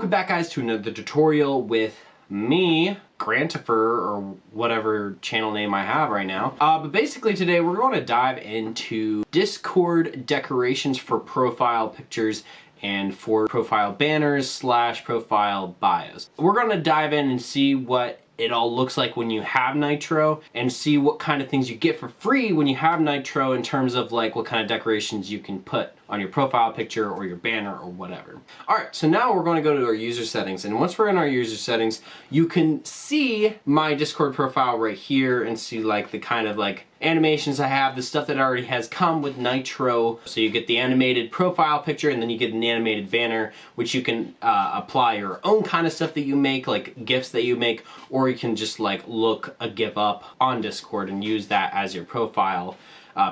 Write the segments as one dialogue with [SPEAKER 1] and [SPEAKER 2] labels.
[SPEAKER 1] welcome back guys to another tutorial with me, Grantifer, or whatever channel name I have right now. But basically today we're going to dive into Discord decorations for profile pictures and for profile banners / profile bios. We're going to dive in and see what it all looks like when you have Nitro and see what kind of things you get for free when you have Nitro in terms of like what kind of decorations you can put on your profile picture or your banner or whatever. Alright, so now we're going to go to our user settings, and once we're in our user settings you can see my Discord profile right here and see like the kind of like animations I have, the stuff that already has come with Nitro. So you get the animated profile picture and then you get an animated banner, which you can apply your own kind of stuff that you make, like GIFs that you make, or you can just like look a GIF up on Discord and use that as your profile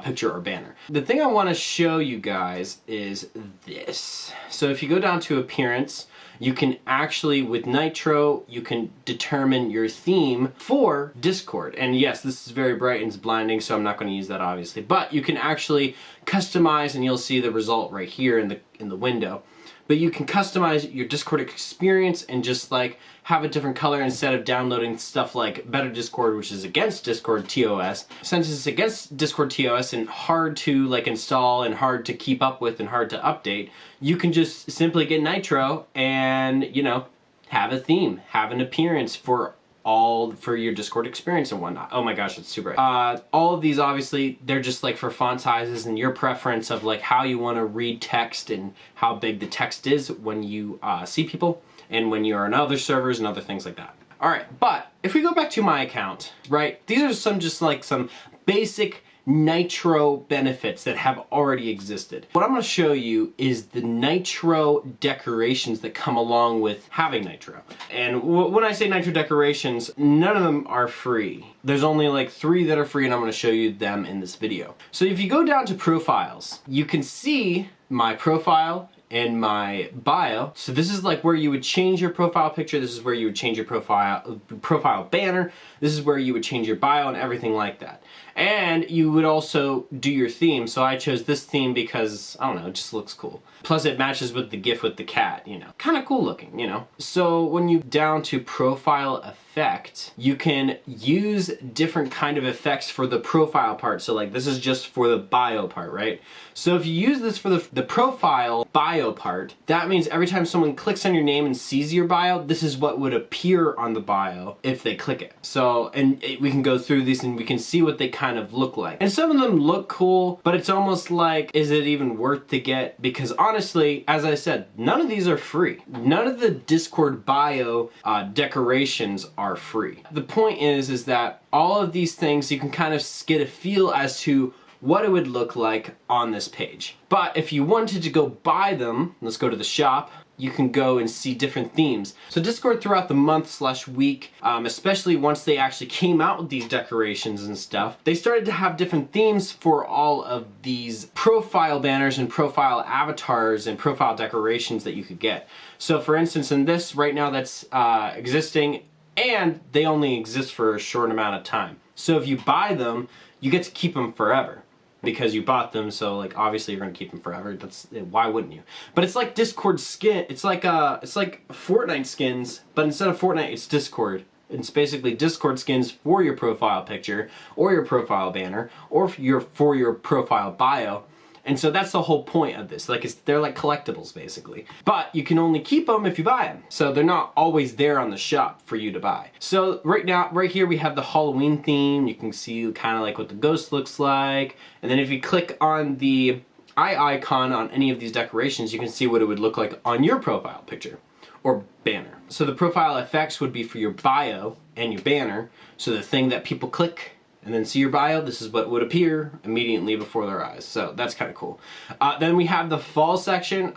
[SPEAKER 1] picture or banner. The thing I want to show you guys is this. So if you go down to appearance, you can actually, with Nitro, you can determine your theme for Discord. And yes, this is very bright and it's blinding, so I'm not going to use that obviously. But you can actually customize, and you'll see the result right here in the window. But you can customize your Discord experience and just like have a different color instead of downloading stuff like Better Discord, which is against Discord TOS. Since it's against Discord TOS and hard to like install and hard to keep up with and hard to update, you can just simply get Nitro and, you know, have a theme, have an appearance for your Discord experience and whatnot. Oh my gosh, it's super bright. All of these, obviously, they're just like for font sizes and your preference of like how you want to read text and how big the text is when you see people and when you're on other servers and other things like that. All right, but if we go back to my account, right, these are some basic Nitro benefits that have already existed. What I'm going to show you is the Nitro decorations that come along with having Nitro. And when I say Nitro decorations, none of them are free. There's only like 3 that are free, and I'm going to show you them in this video. So if you go down to profiles, you can see my profile and my bio. So this is like where you would change your profile picture. This is where you would change your profile banner. This is where you would change your bio and everything like that. And you would also do your theme. So I chose this theme because, I don't know, it just looks cool. Plus it matches with the GIF with the cat, you know. Kind of cool looking, you know. So when you down to profile effect, you can use different kind of effects for the profile part. So like this is just for the bio part, right? So if you use this for the profile bio part, that means every time someone clicks on your name and sees your bio, this is what would appear on the bio if they click it. So, and we can go through these and we can see what they kind of look like. And some of them look cool, but it's almost like, is it even worth to get? Because honestly, as I said, none of these are free. None of the Discord bio decorations are free. The point is that all of these things, you can kind of get a feel as to what it would look like on this page. But if you wanted to go buy them, let's go to the shop, you can go and see different themes. So Discord throughout the month / week, especially once they actually came out with these decorations and stuff, they started to have different themes for all of these profile banners and profile avatars and profile decorations that you could get. So for instance, in this right now that's existing, and they only exist for a short amount of time. So if you buy them, you get to keep them forever. Because you bought them, so like obviously you're gonna keep them forever. Why wouldn't you? But it's like Discord skin. It's like Fortnite skins, but instead of Fortnite, it's Discord. It's basically Discord skins for your profile picture or your profile banner or for your profile bio. And so that's the whole point of this. Like they're like collectibles basically. But you can only keep them if you buy them. So they're not always there on the shop for you to buy. So right here we have the Halloween theme. You can see kind of like what the ghost looks like. And then if you click on the eye icon on any of these decorations, you can see what it would look like on your profile picture or banner. So the profile effects would be for your bio and your banner. So the thing that people click and then see your bio, this is what would appear immediately before their eyes. So that's kind of cool. Then we have the fall section.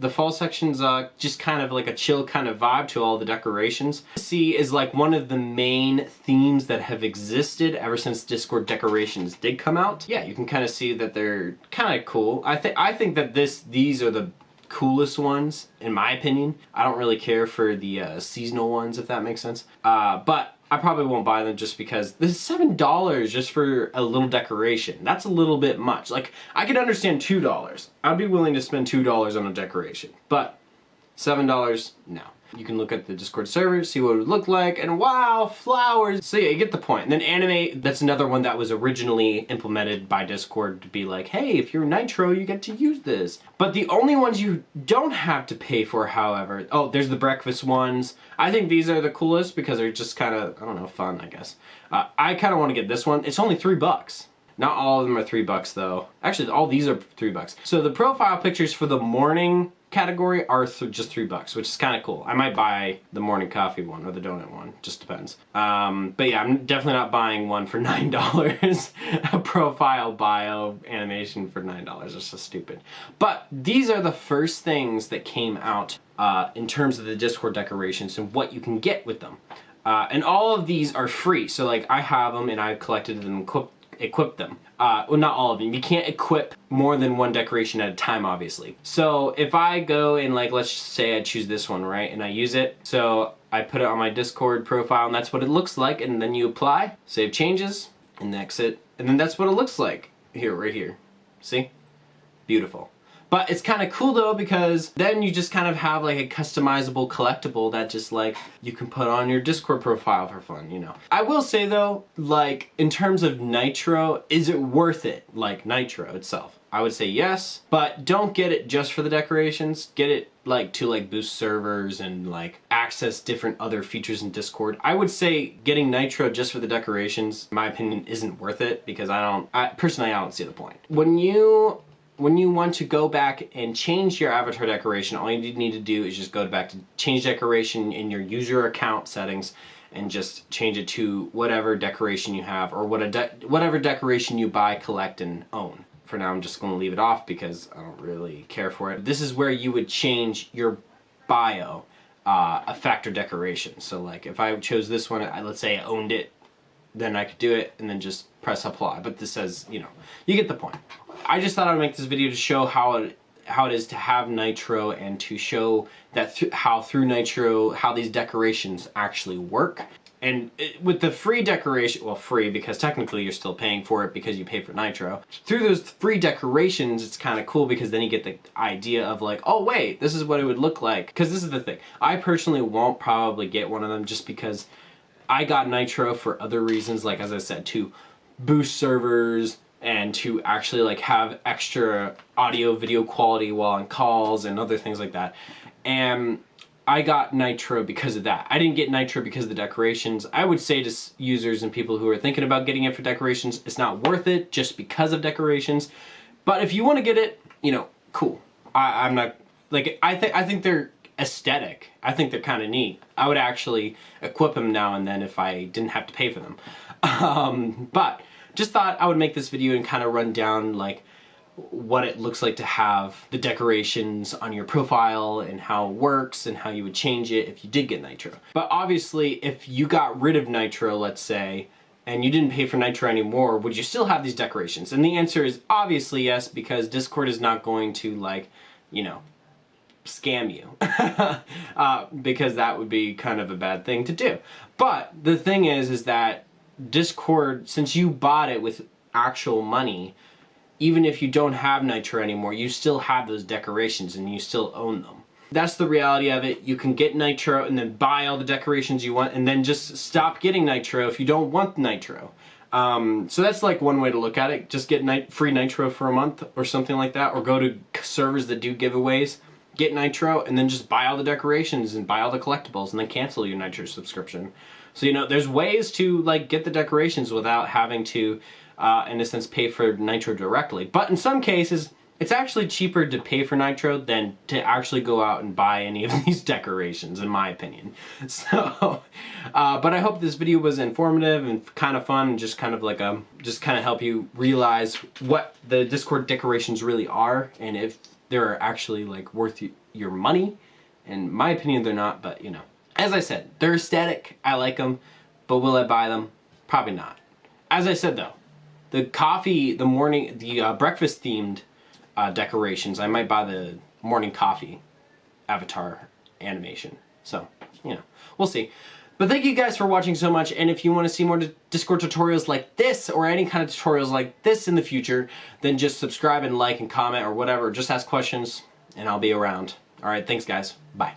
[SPEAKER 1] The fall section's just kind of like a chill kind of vibe to all the decorations. See is like one of the main themes that have existed ever since Discord decorations did come out. Yeah, you can kind of see that they're kind of cool. I think that these are the coolest ones in my opinion. I don't really care for the seasonal ones, if that makes sense. But I probably won't buy them just because this is $7 just for a little decoration. That's a little bit much. Like, I could understand $2. I'd be willing to spend $2 on a decoration. But $7? No. You can look at the Discord server, see what it would look like, and wow, flowers. So yeah, you get the point. And then Animate, that's another one that was originally implemented by Discord to be like, hey, if you're Nitro, you get to use this. But the only ones you don't have to pay for, however, oh, there's the breakfast ones. I think these are the coolest because they're just kind of, I don't know, fun, I guess. I kind of want to get this one. It's only $3. Not all of them are $3 though. Actually, all these are $3. So the profile pictures for the morning category are just $3, which is kind of cool. I might buy the morning coffee one or the donut one, just depends. But yeah, I'm definitely not buying one for $9. A profile bio animation for $9, it's just stupid. But these are the first things that came out in terms of the Discord decorations and what you can get with them. And all of these are free, so like I have them and I've collected them and equip them. Well, not all of them. You can't equip more than one decoration at a time, obviously. So if I go and like, let's say I choose this one, right? And I use it. So I put it on my Discord profile and that's what it looks like. And then you apply, save changes, and exit. And then that's what it looks like here, right here. See? Beautiful. But it's kind of cool though, because then you just kind of have like a customizable collectible that just like you can put on your Discord profile for fun, you know. I will say though, like in terms of Nitro, is it worth it? Like Nitro itself? I would say yes, but don't get it just for the decorations. Get it like to like boost servers and like access different other features in Discord. I would say getting Nitro just for the decorations, in my opinion, isn't worth it because personally I don't see the point. When you want to go back and change your avatar decoration, all you need to do is just go back to change decoration in your user account settings and just change it to whatever decoration you have or whatever decoration you buy, collect, and own. For now, I'm just going to leave it off because I don't really care for it. This is where you would change your bio effect or decoration. So like if I chose this one, let's say I owned it, then I could do it and then just press apply. But this says, you know, you get the point. I just thought I would make this video to show how it is to have Nitro and to show that how through Nitro, how these decorations actually work. And with the free decoration, well, free because technically you're still paying for it because you pay for Nitro. Through those free decorations, it's kind of cool because then you get the idea of like, oh wait, this is what it would look like. Because this is the thing. I personally won't probably get one of them just because I got Nitro for other reasons, like as I said, to boost servers and to actually like have extra audio video quality while on calls and other things like that. And I got Nitro because of that. I didn't get Nitro because of the decorations. I would say to users and people who are thinking about getting it for decorations, it's not worth it just because of decorations. But if you want to get it, you know, cool. I'm not like I think they're aesthetic. I think they're kind of neat. I would actually equip them now and then if I didn't have to pay for them. But just thought I would make this video and kind of run down like what it looks like to have the decorations on your profile and how it works and how you would change it if you did get Nitro. But obviously if you got rid of Nitro, let's say, and you didn't pay for Nitro anymore, would you still have these decorations? And the answer is obviously yes, because Discord is not going to like, you know, scam you because that would be kind of a bad thing to do. But the thing is that Discord, since you bought it with actual money, even if you don't have Nitro anymore, you still have those decorations and you still own them. That's the reality of it. You can get Nitro and then buy all the decorations you want and then just stop getting Nitro if you don't want Nitro. So that's like one way to look at it. Just get free Nitro for a month or something like that, or go to servers that do giveaways, get Nitro, and then just buy all the decorations and buy all the collectibles and then cancel your Nitro subscription. So, you know, there's ways to like get the decorations without having to, in a sense, pay for Nitro directly. But in some cases, it's actually cheaper to pay for Nitro than to actually go out and buy any of these decorations, in my opinion. So, but I hope this video was informative and kind of fun, and just kind of like just kind of help you realize what the Discord decorations really are, and if they're actually like worth your money. In my opinion, they're not, but you know. As I said, they're aesthetic, I like them, but will I buy them? Probably not. As I said though, the breakfast themed decorations, I might buy the morning coffee avatar animation. So, you know, we'll see. But thank you guys for watching so much, and if you want to see more Discord tutorials like this, or any kind of tutorials like this in the future, then just subscribe and like and comment or whatever, just ask questions, and I'll be around. All right, thanks guys. Bye.